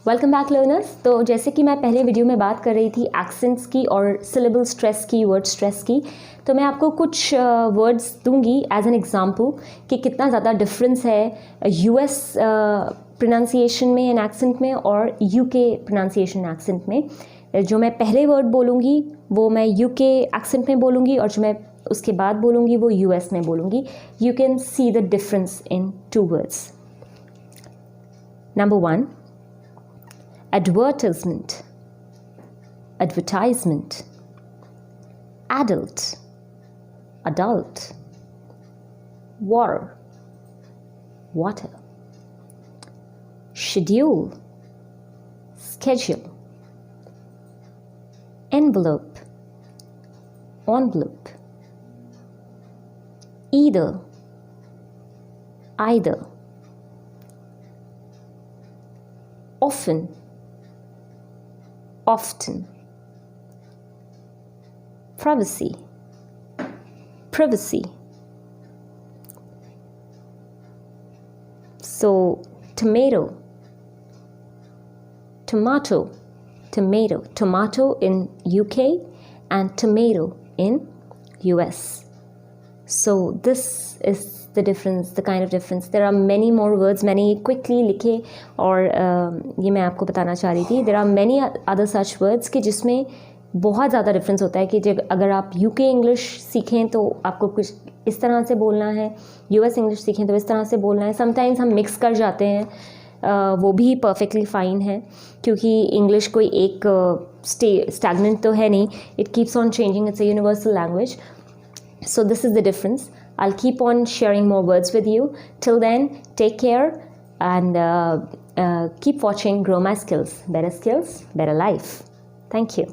Welcome back learners. तो जैसे कि मैं पहले वीडियो में बात कर रही थी एक्सेंट्स की और सिलेबल स्ट्रेस की, वर्ड स्ट्रेस की, तो मैं आपको कुछ वर्ड्स दूंगी एज एन एग्जांपल कि कितना ज़्यादा डिफरेंस है यूएस प्रोनाउंसिएशन में एंड एक्सेंट में और यूके प्रोनाउंसिएशन एक्सेंट में। जो मैं पहले वर्ड बोलूँगी वो मैं यूके एक्सेंट में बोलूँगी और जो मैं उसके बाद बोलूँगी वो यूएस में बोलूँगी। You can see the difference in two words. Number 1, advertisement, advertisement, adult, adult, water, water, schedule, schedule, envelope, envelope, either, either, often, often, privacy, privacy. So tomato, tomato, tomato, tomato in UK and tomato in US. So this is the difference, the kind of difference. There are many more words. मैंने ये quickly लिखे और ये मैं आपको बताना चाह रही थी. There are many other such words कि जिसमें बहुत ज़्यादा डिफरेंस होता है कि जब अगर आप यूके इंग्लिश सीखें तो आपको कुछ इस तरह से बोलना है, यूएस इंग्लिश सीखें तो इस तरह से बोलना है. समटाइम्स हम मिक्स कर जाते हैं, वो भी परफेक्टली फ़ाइन है क्योंकि इंग्लिश कोई एक स्टैगनेंट तो है नहीं. It keeps on changing. It's a universal language. So this is the difference. I'll keep on sharing more words with you. Till then, take care and keep watching Grow My Skills. Better skills, better life. Thank you.